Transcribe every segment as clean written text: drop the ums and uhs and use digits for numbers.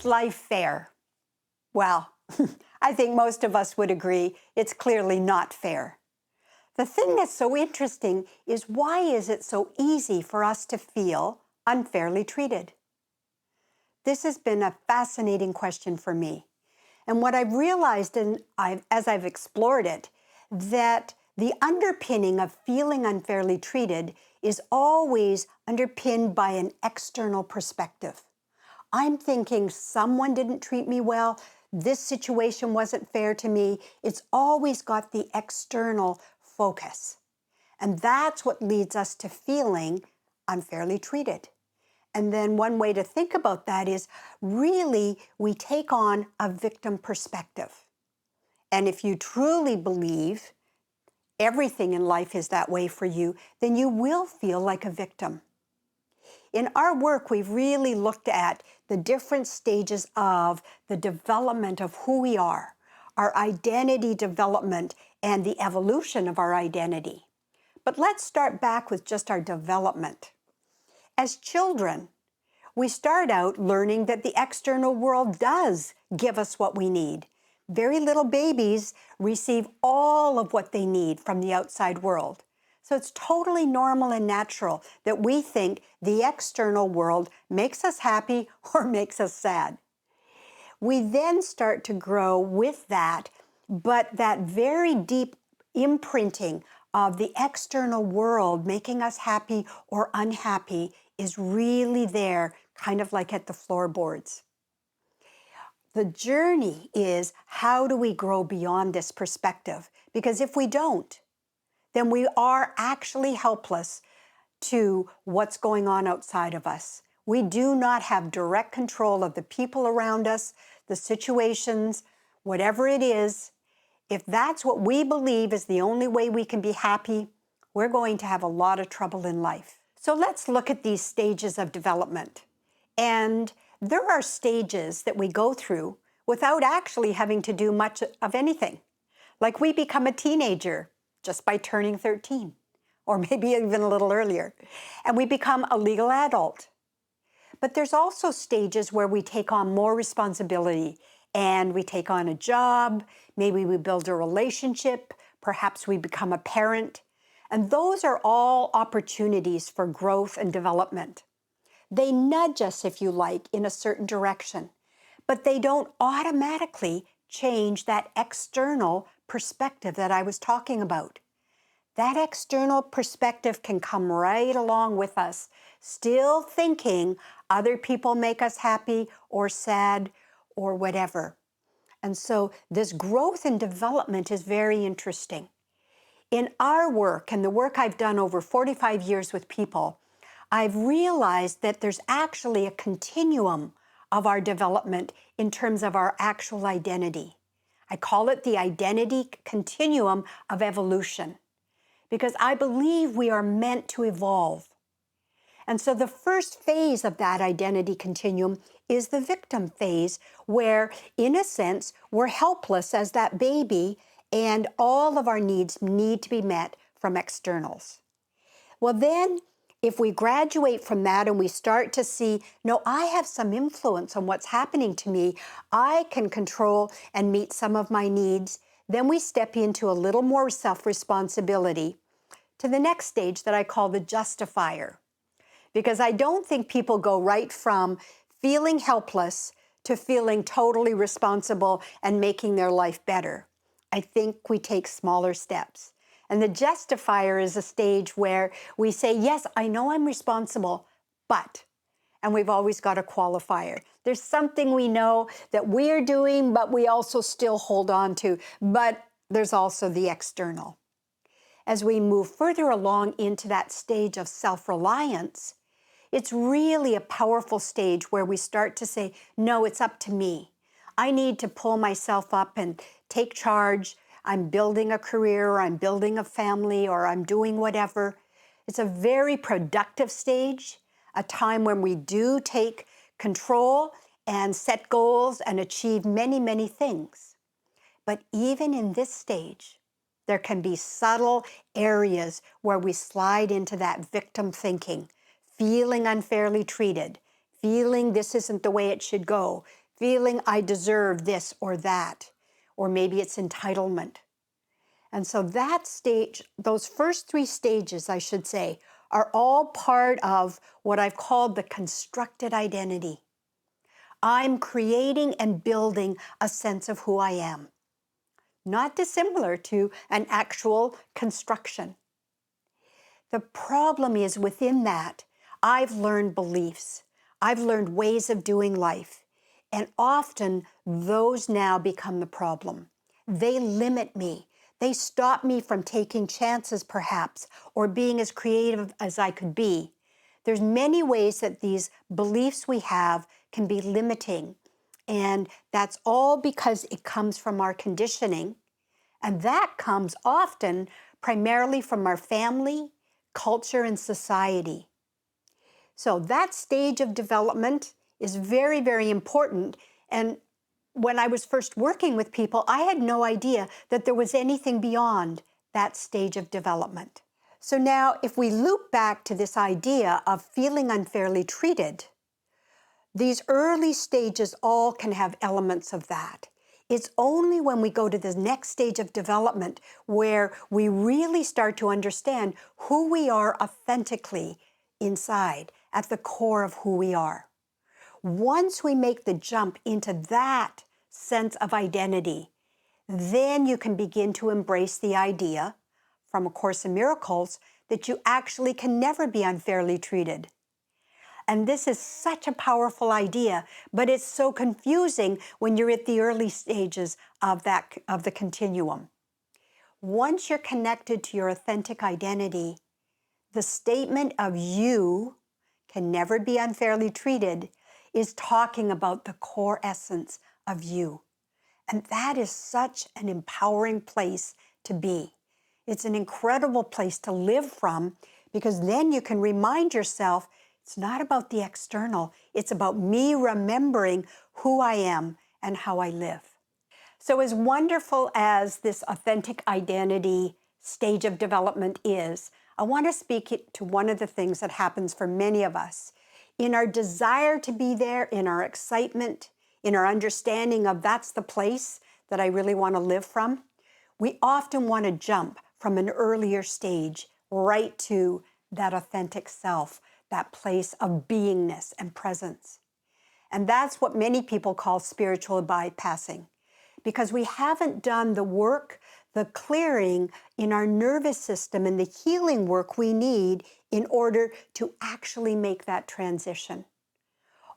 Is life fair? Well, I think most of us would agree it's clearly not fair. The thing that's so interesting is why is it so easy for us to feel unfairly treated? This has been a fascinating question for me. And what I've realized as I've explored it, that the underpinning of feeling unfairly treated is always underpinned by an external perspective. I'm thinking someone didn't treat me well, this situation wasn't fair to me. It's always got the external focus. And that's what leads us to feeling unfairly treated. And then one way to think about that is really we take on a victim perspective. And if you truly believe everything in life is that way for you, then you will feel like a victim. In our work, we've really looked at the different stages of the development of who we are, our identity development, and the evolution of our identity. But let's start back with just our development. As children, we start out learning that the external world does give us what we need. Very little babies receive all of what they need from the outside world. So it's totally normal and natural that we think the external world makes us happy or makes us sad. We then start to grow with that, but that very deep imprinting of the external world making us happy or unhappy is really there, kind of like at the floorboards. The journey is, how do we grow beyond this perspective? Because if we don't, then we are actually helpless to what's going on outside of us. We do not have direct control of the people around us, the situations, whatever it is. If that's what we believe is the only way we can be happy, we're going to have a lot of trouble in life. So let's look at these stages of development. And there are stages that we go through without actually having to do much of anything. Like we become a teenager just by turning 13, or maybe even a little earlier, and we become a legal adult. But there's also stages where we take on more responsibility and we take on a job, maybe we build a relationship, perhaps we become a parent. And those are all opportunities for growth and development. They nudge us, if you like, in a certain direction, but they don't automatically change that external perspective that I was talking about. That external perspective can come right along with us, still thinking other people make us happy or sad or whatever. And so this growth and development is very interesting. In our work and the work I've done over 45 years with people, I've realized that there's actually a continuum of our development in terms of our actual identity. I call it the identity continuum of evolution, because I believe we are meant to evolve. And so the first phase of that identity continuum is the victim phase, where, in a sense, we're helpless as that baby, and all of our needs need to be met from externals. Well, then, if we graduate from that and we start to see, no, I have some influence on what's happening to me, I can control and meet some of my needs, then we step into a little more self-responsibility to the next stage that I call the justifier. Because I don't think people go right from feeling helpless to feeling totally responsible and making their life better. I think we take smaller steps. And the justifier is a stage where we say, yes, I know I'm responsible, but, and we've always got a qualifier. There's something we know that we're doing, but we also still hold on to, but there's also the external. As we move further along into that stage of self-reliance, it's really a powerful stage where we start to say, no, it's up to me. I need to pull myself up and take charge. I'm building a career, or I'm building a family, or I'm doing whatever. It's a very productive stage, a time when we do take control and set goals and achieve many, many things. But even in this stage, there can be subtle areas where we slide into that victim thinking, feeling unfairly treated, feeling this isn't the way it should go, feeling I deserve this or that, or maybe it's entitlement. And so that stage, those first three stages, I should say, are all part of what I've called the constructed identity. I'm creating and building a sense of who I am, not dissimilar to an actual construction. The problem is within that, I've learned beliefs. I've learned ways of doing life. And often those now become the problem. They limit me. They stop me from taking chances perhaps, or being as creative as I could be. There's many ways that these beliefs we have can be limiting. And that's all because it comes from our conditioning. And that comes often primarily from our family, culture, and society. So that stage of development is very, very important. And when I was first working with people, I had no idea that there was anything beyond that stage of development. So now, if we loop back to this idea of feeling unfairly treated, these early stages all can have elements of that. It's only when we go to the next stage of development where we really start to understand who we are authentically inside, at the core of who we are. Once we make the jump into that sense of identity, then you can begin to embrace the idea from A Course in Miracles that you actually can never be unfairly treated. And this is such a powerful idea, but it's so confusing when you're at the early stages of the continuum. Once you're connected to your authentic identity, the statement of you can never be unfairly treated is talking about the core essence of you. And that is such an empowering place to be. It's an incredible place to live from, because then you can remind yourself it's not about the external. It's about me remembering who I am and how I live. So as wonderful as this authentic identity stage of development is, I want to speak to one of the things that happens for many of us. In our desire to be there, in our excitement, in our understanding of that's the place that I really want to live from, we often want to jump from an earlier stage right to that authentic self, that place of beingness and presence. And that's what many people call spiritual bypassing, because we haven't done the work, the clearing in our nervous system and the healing work we need in order to actually make that transition.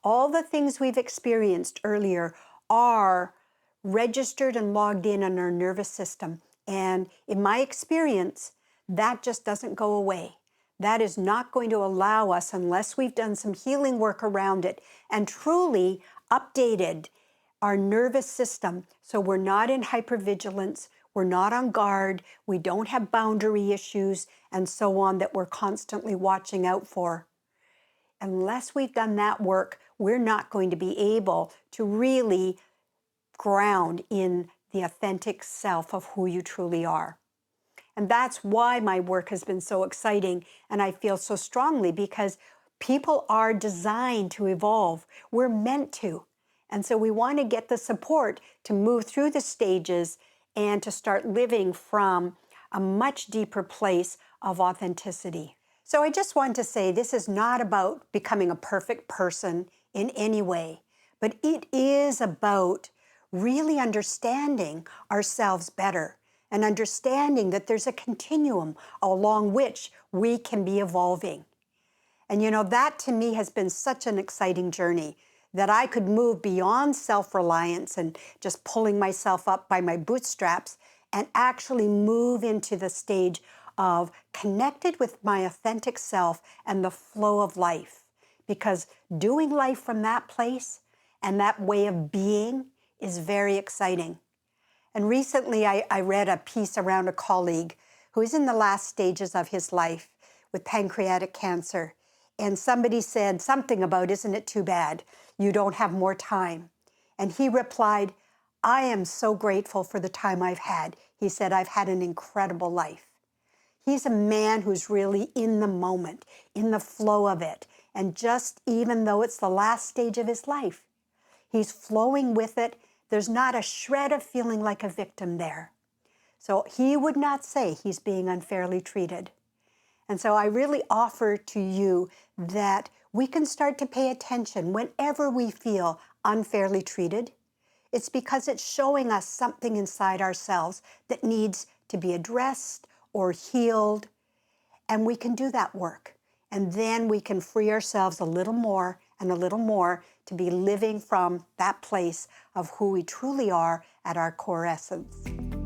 All the things we've experienced earlier are registered and logged in our nervous system. And in my experience, that just doesn't go away. That is not going to allow us, unless we've done some healing work around it and truly updated our nervous system so we're not in hypervigilance, we're not on guard, we don't have boundary issues, and so on that we're constantly watching out for. Unless we've done that work, we're not going to be able to really ground in the authentic self of who you truly are. And that's why my work has been so exciting, and I feel so strongly, because people are designed to evolve. We're meant to. And so we want to get the support to move through the stages and to start living from a much deeper place of authenticity. So I just want to say this is not about becoming a perfect person in any way, but it is about really understanding ourselves better and understanding that there's a continuum along which we can be evolving. And you know, that to me has been such an exciting journey, that I could move beyond self-reliance and just pulling myself up by my bootstraps and actually move into the stage of connected with my authentic self and the flow of life. Because doing life from that place and that way of being is very exciting. And recently I read a piece around a colleague who is in the last stages of his life with pancreatic cancer. And somebody said something about, isn't it too bad you don't have more time? And he replied, I am so grateful for the time I've had. He said, I've had an incredible life. He's a man who's really in the moment, in the flow of it. And just even though it's the last stage of his life, He's flowing with it. There's not a shred of feeling like a victim there. So he would not say he's being unfairly treated. And so I really offer to you that we can start to pay attention whenever we feel unfairly treated. It's because it's showing us something inside ourselves that needs to be addressed or healed. And we can do that work. And then we can free ourselves a little more and a little more to be living from that place of who we truly are at our core essence.